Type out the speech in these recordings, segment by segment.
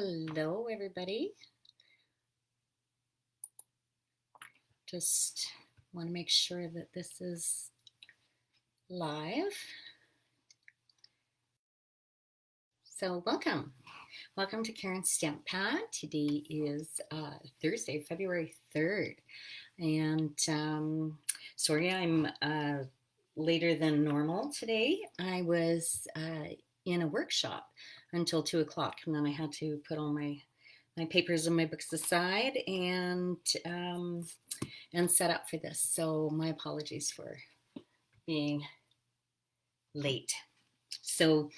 Hello, everybody. Just want to make sure that this is live. So welcome. Welcome to Karen's Stamp Pad. Today is Thursday, February 3rd. And sorry I'm later than normal today. I was in a workshop until 2 o'clock, and then I had to put all my papers and my books aside and set up for this. So my apologies for being late. So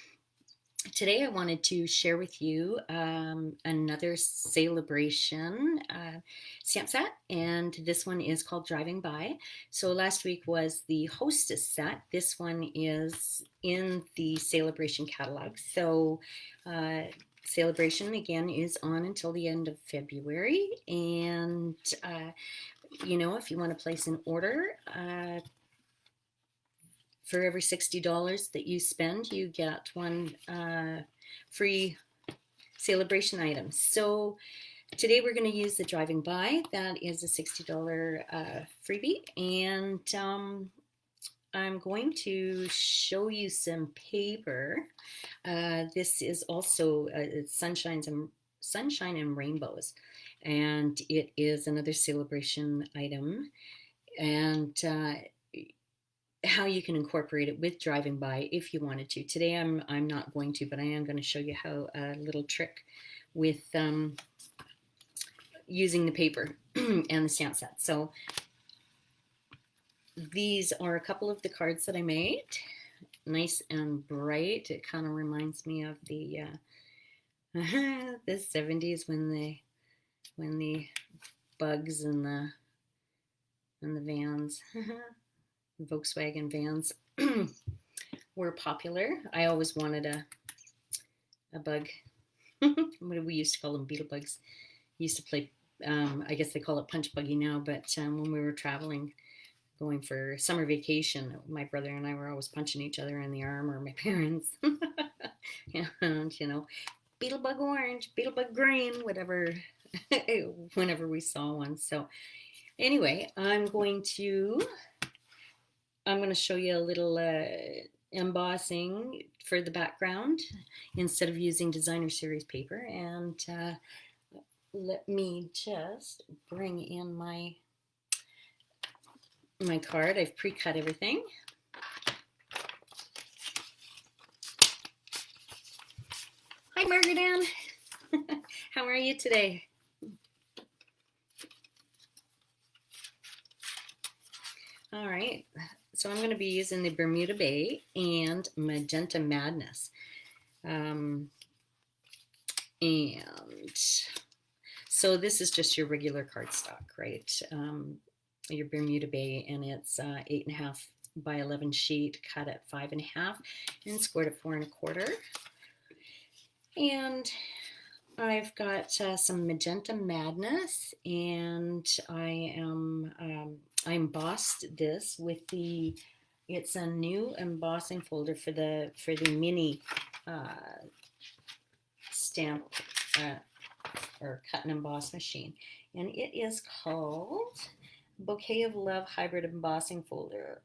today I wanted to share with you another Sale-a-bration stamp set, and this one is called Driving By. So last week was the Hostess set. This one is in the Sale-a-bration catalog. So Sale-a-bration again is on until the end of February, and you know, if you want to place an order, for every $60 that you spend, you get one free Sale-a-bration item. So today we're going to use the Driving By. That is a $60 freebie, and I'm going to show you some paper. This is also Sunshine and Rainbows, and it is another Sale-a-bration item, and how you can incorporate it with Driving By if you wanted to. Today I'm not going to, but I am going to show you how a little trick with using the paper and the stamp set. So these are a couple of the cards that I made. Nice and bright. It kind of reminds me of the the 70s when the bugs and the vans Volkswagen vans were popular. I always wanted a bug. What we used to call them, beetle bugs. Used to play, I guess they call it punch buggy now, but when we were traveling, going for summer vacation, my brother and I were always punching each other in the arm, or my parents. And, you know, beetle bug orange, beetle bug green, whatever, whenever we saw one. So anyway, I'm going to show you a little embossing for the background instead of using designer series paper. And let me just bring in my card. I've pre-cut everything. Hi, Margaret Ann. How are you today? All right. So I'm going to be using the Bermuda Bay and Magenta Madness. And so this is just your regular cardstock, right? Your Bermuda Bay, and it's 8.5 by 11 sheet, cut at 5.5 and scored at 4 1/4. And I've got some Magenta Madness, and I embossed this with it's a new embossing folder for the mini stamp or cut and emboss machine, and it is called Bouquet of Love Hybrid Embossing Folder.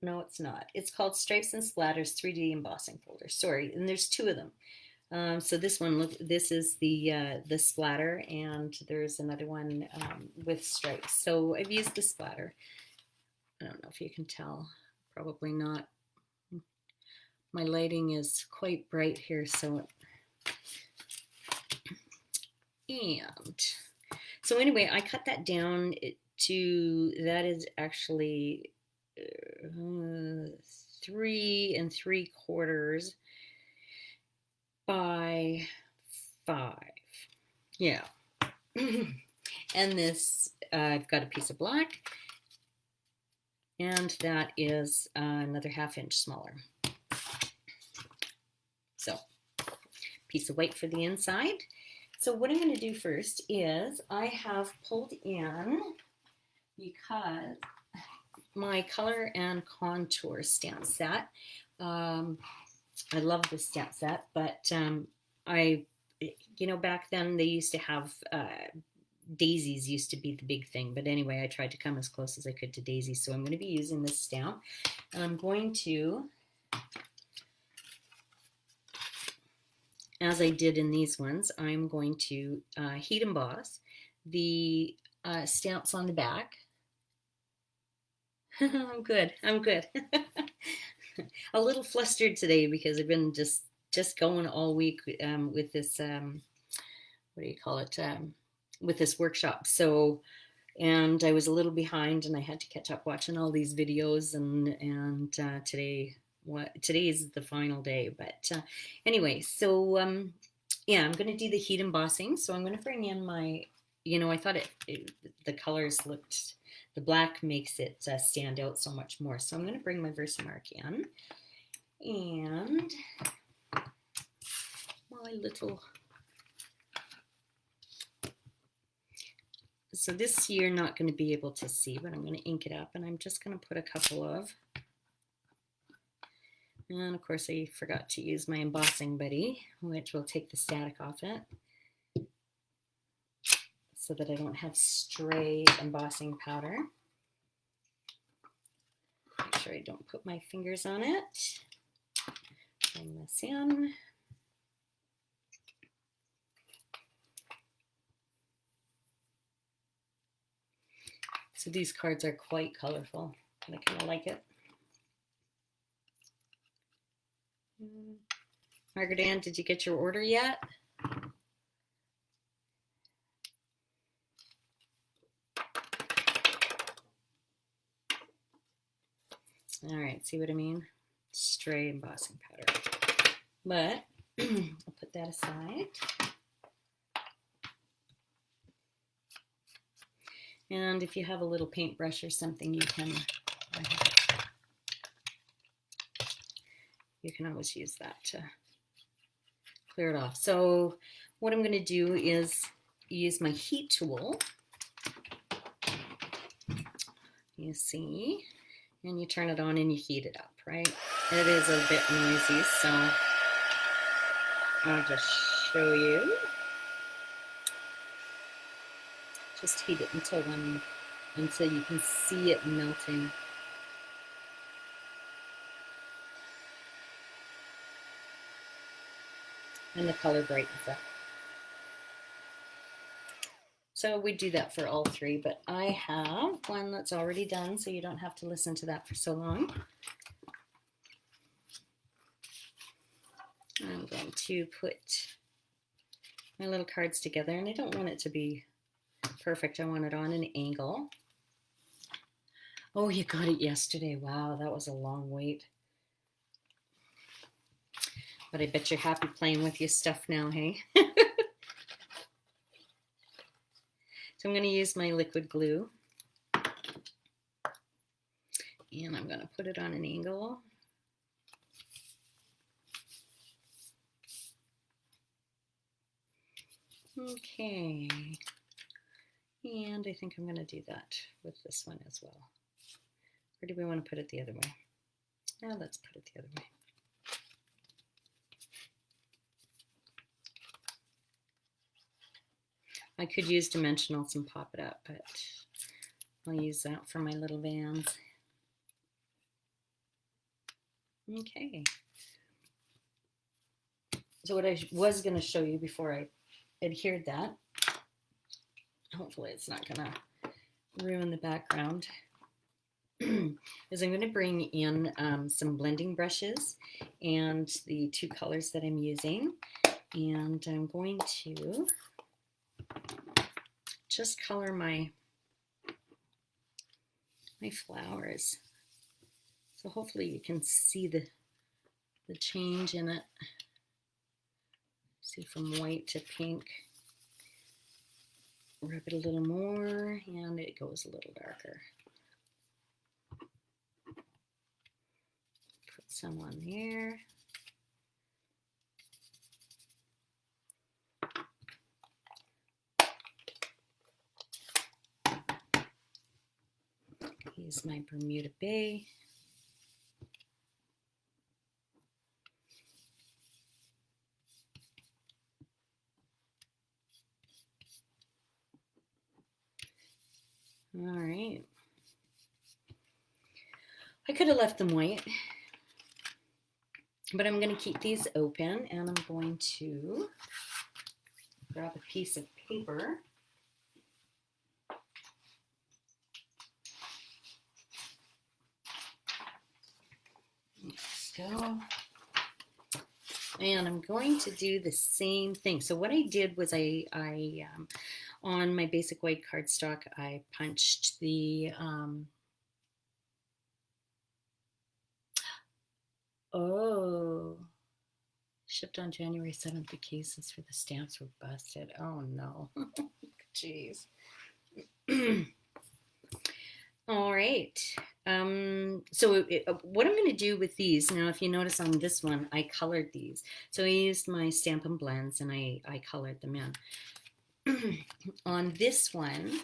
No, it's not. It's called Stripes and Splatters 3D Embossing Folder. Sorry, and there's two of them. So this one, look, this is the splatter, and there's another one with stripes. So I've used the splatter. I don't know if you can tell, probably not. My lighting is quite bright here, so. And so anyway, I cut that down to, that is actually 3 3/4 by 5. Yeah. And this, I've got a piece of black, and that is another 1/2 inch smaller. So piece of white for the inside. So what I'm going to do first is I have pulled in, because my color and contour stamp set, I love this stamp set, but I you know, back then they used to have daisies used to be the big thing. But anyway, I tried to come as close as I could to daisies. So I'm going to be using this stamp. And I'm going to, as I did in these ones, I'm going to heat emboss the stamps on the back. I'm good. I'm good. A little flustered today because I've been just going all week with this what do you call it, with this workshop. So, and I was a little behind, and I had to catch up watching all these videos. And today is the final day. But anyway, so yeah, I'm going to do the heat embossing. So I'm going to bring in my, you know, I thought the colors looked, the black makes it stand out so much more. So I'm going to bring my Versamark in, and my little, so this you're not going to be able to see, but I'm going to ink it up, and I'm just going to put a couple of, and of course I forgot to use my embossing buddy, which will take the static off it so that I don't have stray embossing powder. Make sure I don't put my fingers on it. Bring this in. So these cards are quite colorful, and I kind of like it. Margaret Ann, did you get your order yet? All right, see what I mean? Stray embossing powder. But I'll put that aside. And if you have a little paintbrush or something, you can always use that to clear it off. So what I'm going to do is use my heat tool. You see, and you turn it on and you heat it up, right? It is a bit noisy, so I'll just show you. Just heat it until you can see it melting. And the color brightens up. So we do that for all three, but I have one that's already done, so you don't have to listen to that for so long. I'm going to put my little cards together, and I don't want it to be perfect. I want it on an angle. Oh, you got it yesterday. Wow, that was a long wait. But I bet you're happy playing with your stuff now, hey? So I'm going to use my liquid glue, and I'm going to put it on an angle. Okay, and I think I'm going to do that with this one as well. Or do we want to put it the other way? Now let's put it the other way. I could use dimensionals and pop it up, but I'll use that for my little vans. Okay. So what I was going to show you before I adhered that, hopefully it's not going to ruin the background, is I'm going to bring in some blending brushes and the two colors that I'm using, and I'm going to just color my flowers. So hopefully you can see the change in it. See, from white to pink. Rub it a little more, and it goes a little darker. Put some on there. Use my Bermuda Bay. All right. I could have left them white, but I'm going to keep these open, and I'm going to grab a piece of paper. Let's go. And I'm going to do the same thing. So what I did was I on my basic white cardstock, I punched the, shipped on January 7th, the cases for the stamps were busted. Oh no, jeez. All right. So what I'm going to do with these, now if you notice on this one, I colored these. So I used my Stampin' Blends and I colored them in. On this one,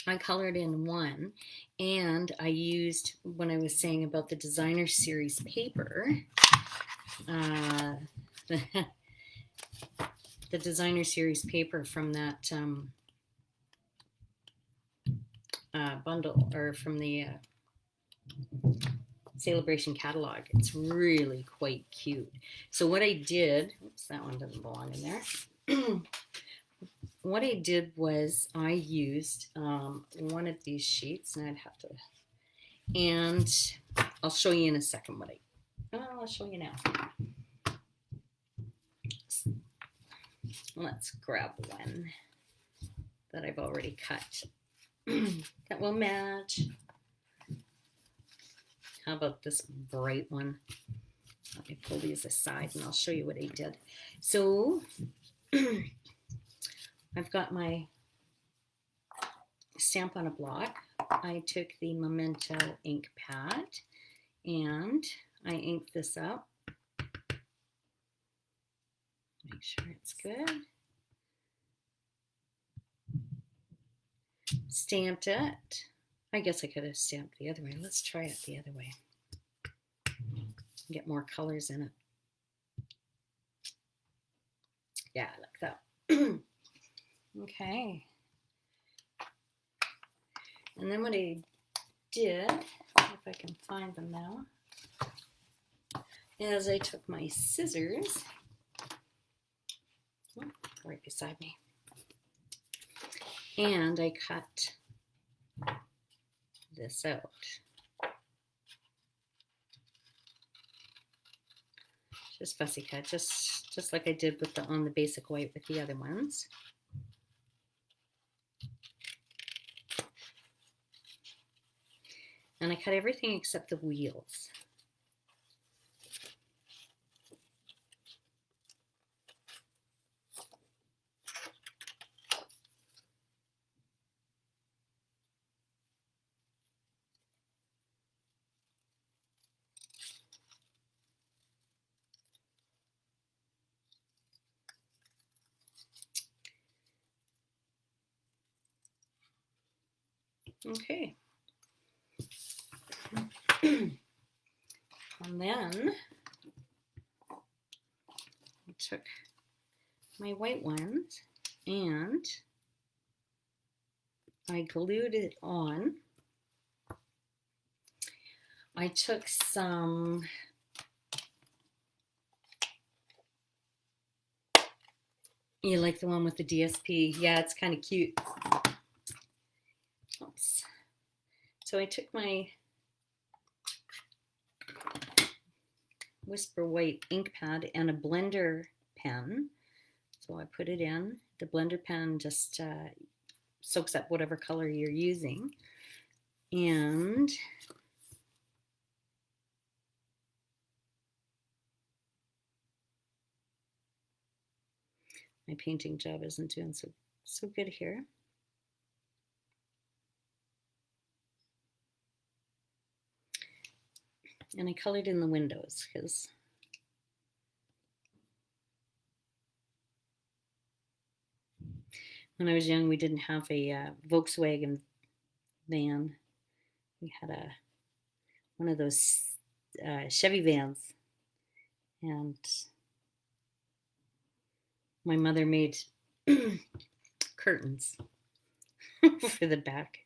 I colored in one, and I used, when I was saying about the designer series paper, the designer series paper from that bundle, or from the Sale-a-bration catalog. It's really quite cute. So what I did, oops, that one doesn't belong in there. What I did was I used one of these sheets, and I'd have to, and I'll show you in a second what I'll show you now. Let's grab one that I've already cut that will match. How about this bright one? Let me pull these aside and I'll show you what I did. So I've got my Stamp on a Block. I took the Memento ink pad and I inked this up. Make sure it's good. Stamped it. I guess I could have stamped the other way. Let's try it the other way. Get more colors in it. Yeah, like that. Okay. And then what I did, if I can find them now, is I took my scissors, right beside me, and I cut this out. Just fussy cut, just like I did with on the basic white with the other ones. And I cut everything except the wheels. Okay. And then I took my white ones and I glued it on. I took some you like the one with the DSP? Yeah, it's kind of cute. Oops. So I took my Whisper White ink pad and a blender pen. So I put it in. The blender pen just soaks up whatever color you're using. And my painting job isn't doing so good here. And I colored in the windows because when I was young, we didn't have a Volkswagen van. We had one of those Chevy vans, and my mother made curtains for the back.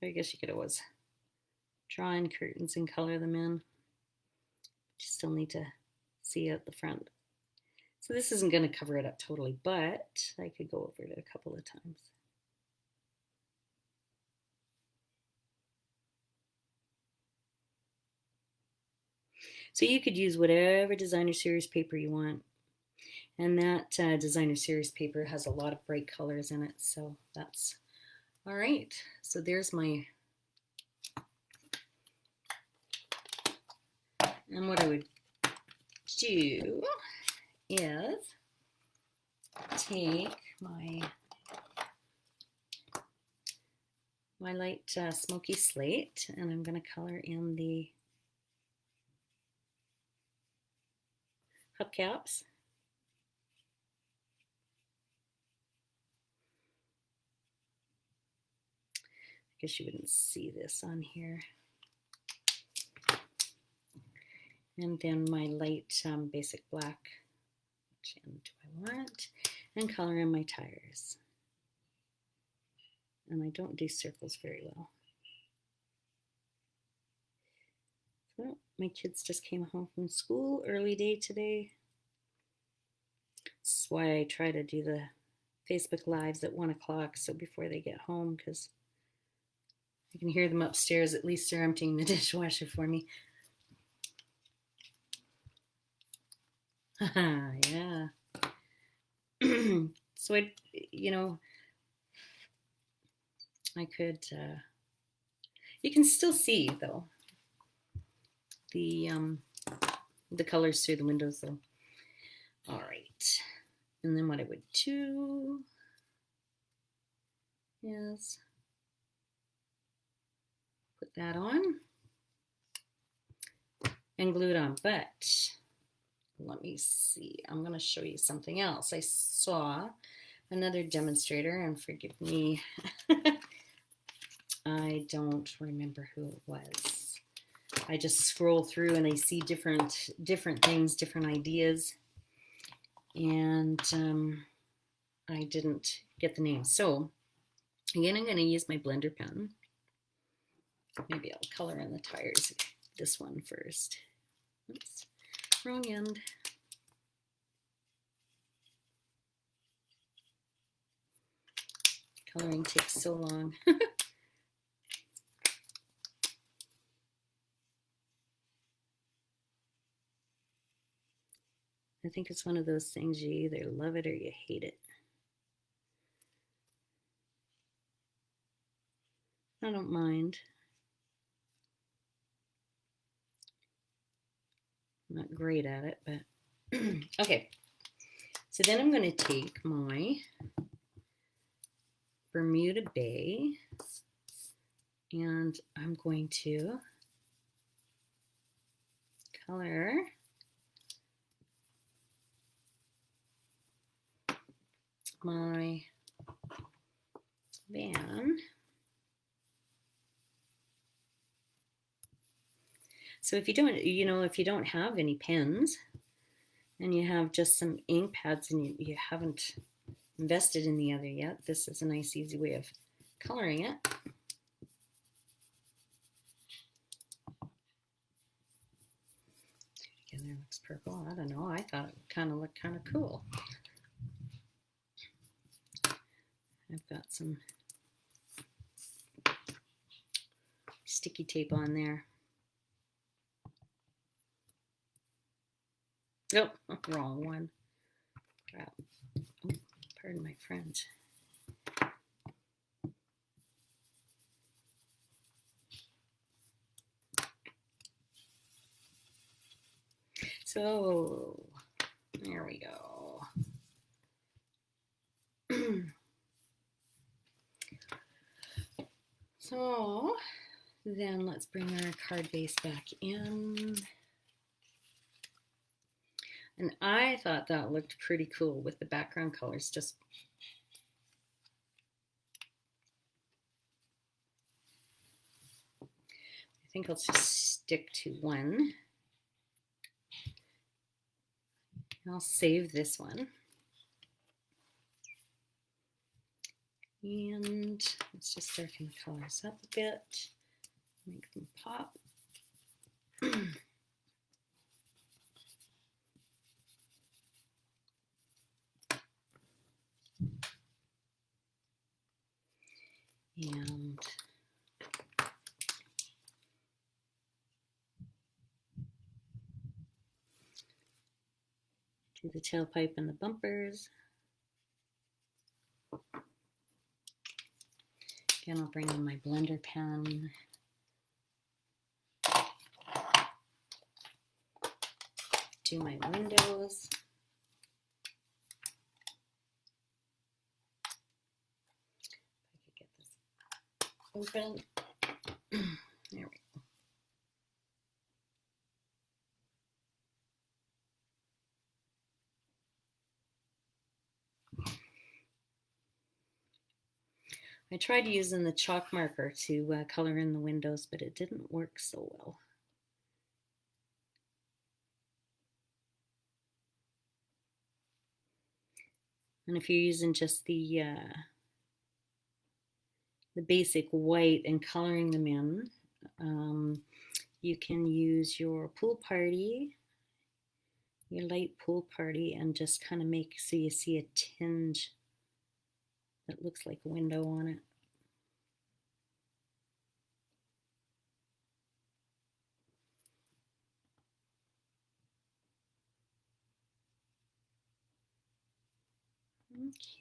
I guess you could always draw in curtains and color them in. You still need to see out the front. So this isn't going to cover it up totally, but I could go over it a couple of times. So you could use whatever designer series paper you want. And that designer series paper has a lot of bright colors in it. So that's all right. So there's my, and what I would do is take my light smoky slate, and I'm going to color in the hubcaps. I guess you wouldn't see this on here. And then my light basic black, which end do I want, and color in my tires. And I don't do circles very well. So my kids just came home from school, early day today. That's why I try to do the Facebook Lives at 1 o'clock, so before they get home, because I can hear them upstairs. At least they're emptying the dishwasher for me. Yeah. So I, I could, you can still see though the colors through the windows though. All right. And then what I would do is put that on and glue it on. But let me see. I'm going to show you something else. I saw another demonstrator, and forgive me, I don't remember who it was. I just scroll through and I see different things, different ideas, and I didn't get the name. So again, I'm going to use my blender pen. Maybe I'll color in the tires. This one first. Oops, wrong end. Coloring takes so long. I think it's one of those things you either love it or you hate it. I don't mind. I'm not great at it, but okay. So then I'm going to take my Bermuda Bay and I'm going to color my van. So if you don't, if you don't have any pens and you have just some ink pads and you haven't invested in the other yet, this is a nice easy way of coloring it. Together looks purple. I don't know. I thought it kind of looked kind of cool. I've got some sticky tape on there. Nope, wrong one. Crap. Oh, pardon my French. So, there we go. So, then let's bring our card base back in. And I thought that looked pretty cool with the background colors. Just I think I'll just stick to one. I'll save this one. And let's just darken the colors up a bit, make them pop. And do the tailpipe and the bumpers. Again, I'll bring in my blender pen. Do my windows. If I could get this open. There we go. I tried using the chalk marker to color in the windows, but it didn't work so well. And if you're using just the basic white and coloring them in, you can use your pool party, your light pool party, and just kind of make so you see a tinge that looks like a window on it.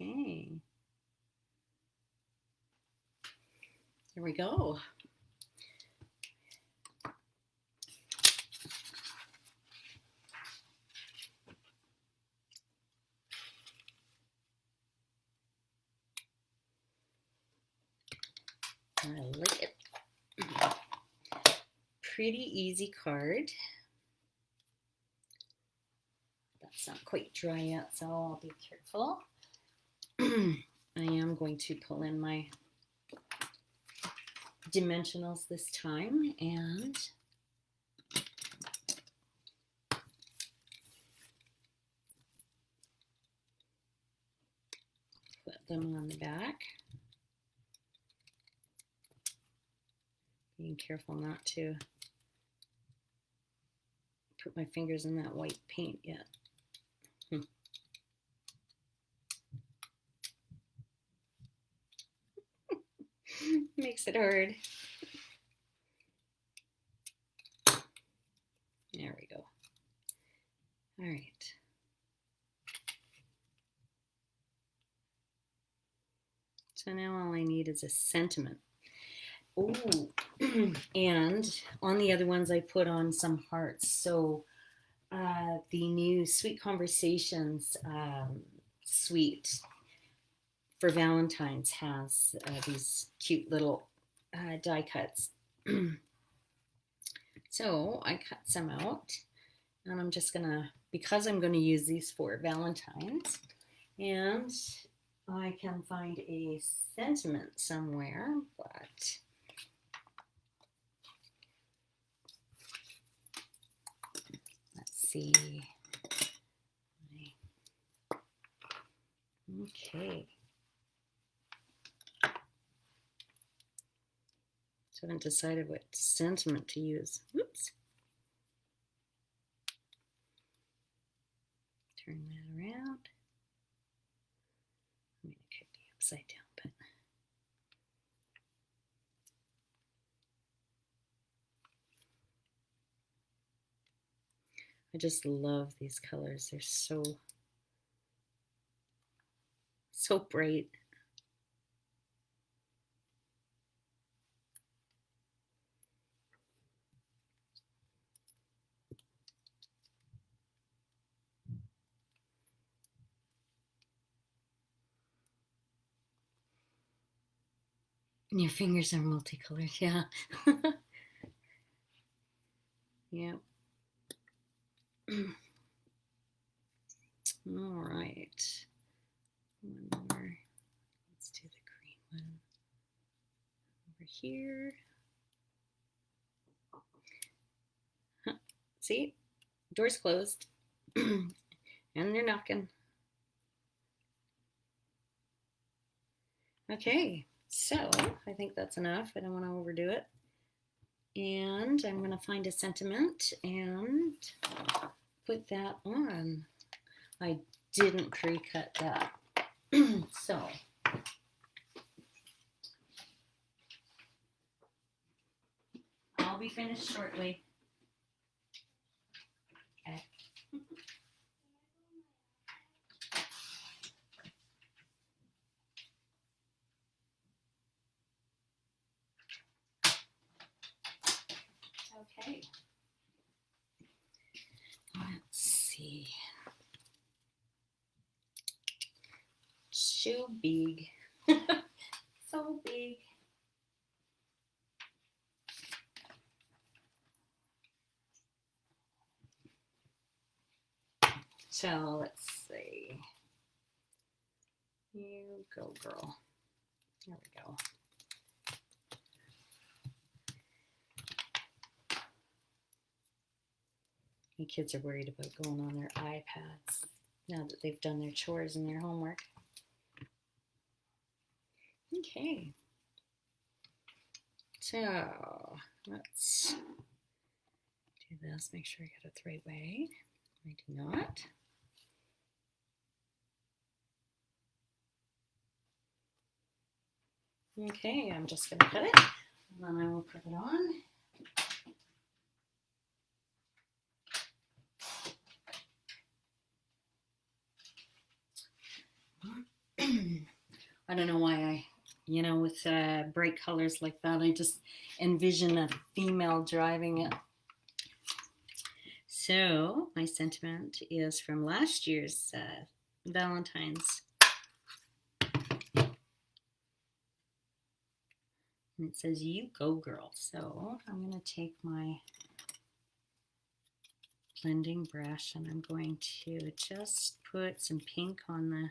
Okay. There we go. I like it. Pretty easy card. That's not quite dry yet, so I'll be careful. I am going to pull in my dimensionals this time and put them on the back. Being careful not to put my fingers in that white paint yet. Makes it hard. There we go. All right. So now all I need is a sentiment. Oh, and on the other ones I put on some hearts. So the new Sweet Conversations suite for Valentine's has these cute little die cuts. So I cut some out, and I'm just gonna, because I'm gonna use these for Valentine's, and I can find a sentiment somewhere, but let's see. Okay. So I haven't decided what sentiment to use. Oops. Turn that around. I mean, it could be upside down, but I just love these colors. They're so bright. And your fingers are multicolored, yeah. Yep. All right. One more. Let's do the green one over here. See, door's closed, and they're knocking. Okay, so I think that's enough. I don't want to overdo it. And I'm going to find a sentiment and put that on. I didn't pre-cut that. So I'll be finished shortly. Okay. Okay. Let's see. So big. So big. So let's see. You go, girl. There we go. The kids are worried about going on their iPads now that they've done their chores and their homework. Okay. So let's do this. Make sure I get it the right way. I do not. Okay, I'm just going to cut it, and then I will put it on. I don't know why with bright colors like that, I just envision a female driving it. So my sentiment is from last year's Valentine's. And it says, "You go, girl." So I'm going to take my blending brush and I'm going to just put some pink on the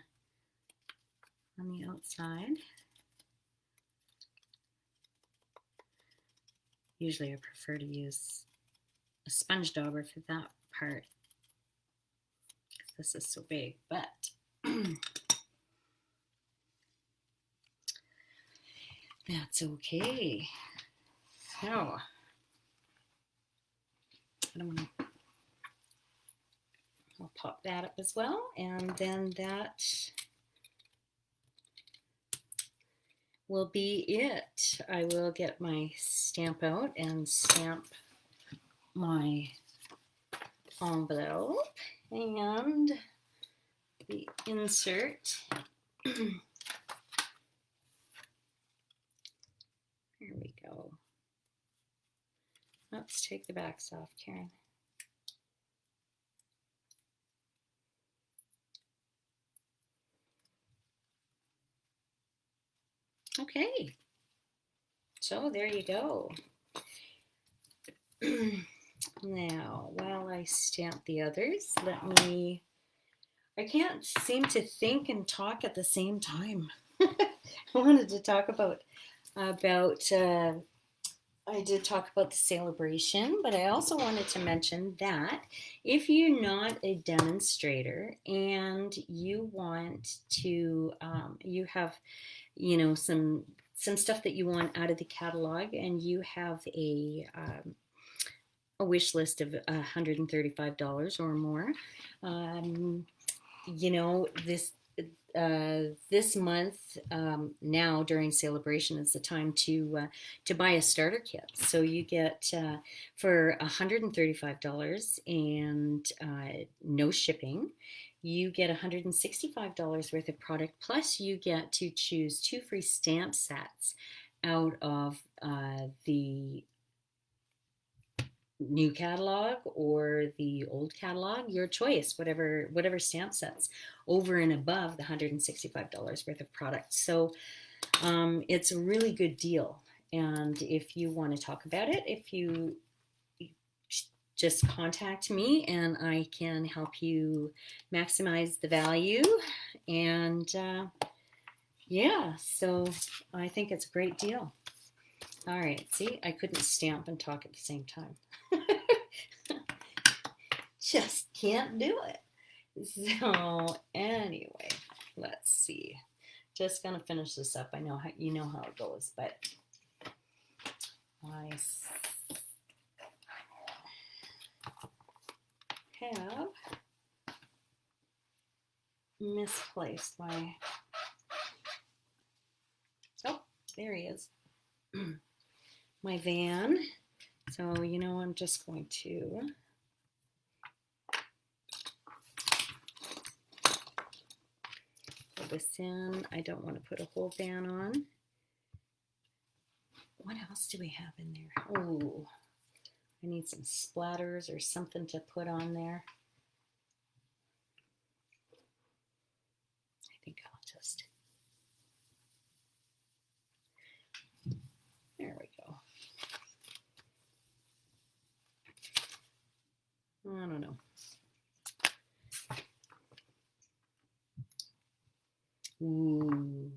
outside. Usually I prefer to use a sponge dauber for that part because this is so big, but that's okay. So I'll pop that up as well, and then that will be it. I will get my stamp out and stamp my envelope and the insert. Here we go. Let's take the backs off, Karen. Okay, so there you go. Now, while I stamp the others, I can't seem to think and talk at the same time. I wanted to talk about I did talk about the Sale-a-bration, but I also wanted to mention that if you're not a demonstrator and you want to, you have, some stuff that you want out of the catalog, and you have a wish list of $135 or more, this month, now during Sale-a-bration, is the time to buy a starter kit. So you get for $135 and no shipping, you get $165 worth of product, plus you get to choose 2 free stamp sets out of the new catalog or the old catalog, your choice, whatever stamp sets over and above the $165 worth of product. So it's a really good deal, and if you want to talk about it, if you just contact me and I can help you maximize the value. And yeah, so I think it's a great deal. All right, see, I couldn't stamp and talk at the same time. Just can't do it. So anyway, let's see. Just gonna finish this up. I know how you know how it goes, but I have misplaced my. Oh, there he is. My van. So you know, I'm just going to. This in. I don't want to put a whole van on. What else do we have in there? Oh, I need some splatters or something to put on there. I think I'll just. There we go. I don't know. Ooh.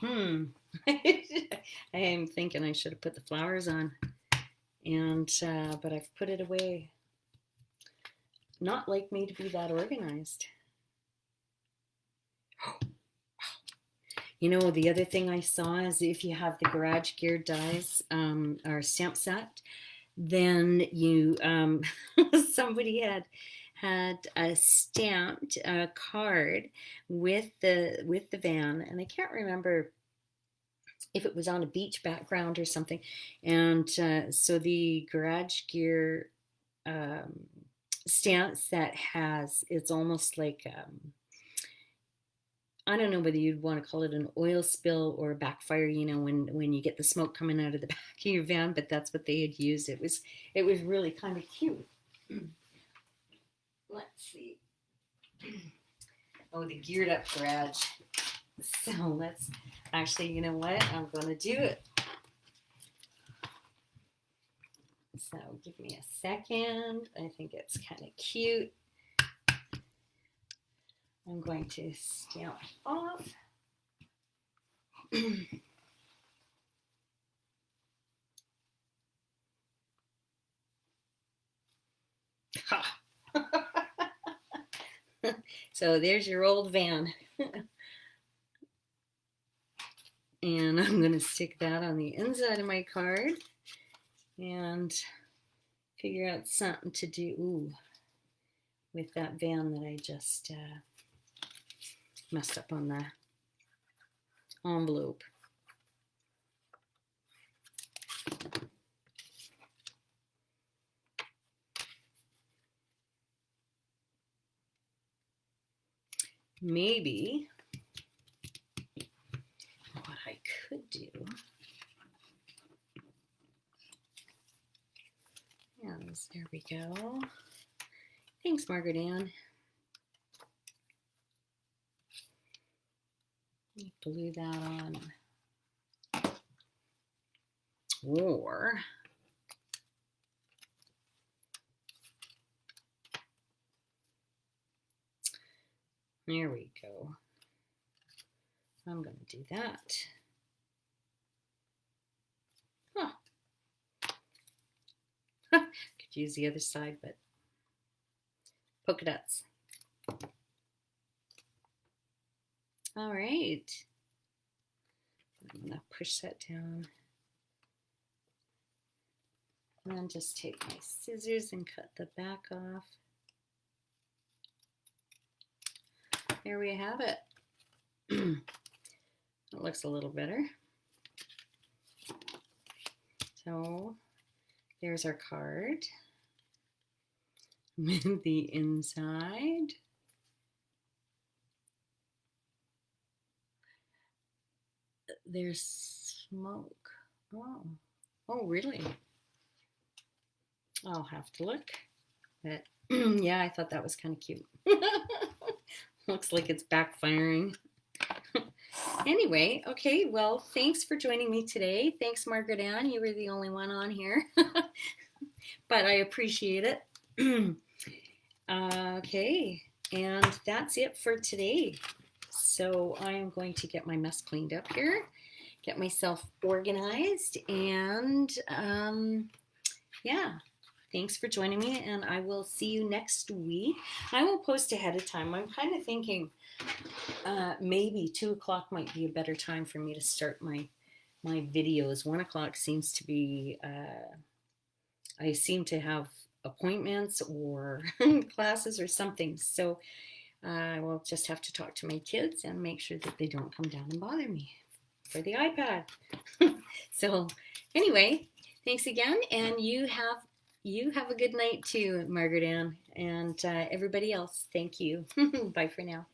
I am thinking I should have put the flowers on, and but I've put it away. Not like me to be that organized. You know, the other thing I saw is if you have the garage gear dies or stamp set, then you somebody had a stamped card with the van, and I can't remember if it was on a beach background or something, and so the garage gear stamp set has, it's almost like I don't know whether you'd want to call it an oil spill or a backfire, you know, when you get the smoke coming out of the back of your van, but that's what they had used. It was really kind of cute. Let's see. Oh, the geared up garage. So let's actually, you know what? I'm going to do it. So give me a second. I think it's kind of cute. I'm going to stamp off. So there's your old van. And I'm going to stick that on the inside of my card and figure out something to do with that van that I just messed up on the envelope. Maybe what I could do, yes, there we go. Thanks, Margaret Ann. Glue that on. Or there we go. I'm going to do that. Huh. Could use the other side, but polka dots. All right. I'm going to push that down. And then just take my scissors and cut the back off. There we have it. It looks a little better. So there's our card with the inside. There's smoke. Oh, really? I'll have to look. But yeah, I thought that was kind of cute. Looks like it's backfiring. Anyway, okay, well, thanks for joining me today. Thanks, Margaret Ann. You were the only one on here, but I appreciate it. Okay, and that's it for today. So I am going to get my mess cleaned up here, get myself organized, and yeah. Thanks for joining me, and I will see you next week. I will post ahead of time. I'm kind of thinking Maybe 2 o'clock might be a better time for me to start my videos. 1 o'clock seems to be, I seem to have appointments or classes or something. So I will just have to talk to my kids and make sure that they don't come down and bother me for the iPad. So anyway, thanks again, and you have a good night too, Margaret Ann, and everybody else. Thank you. Bye for now.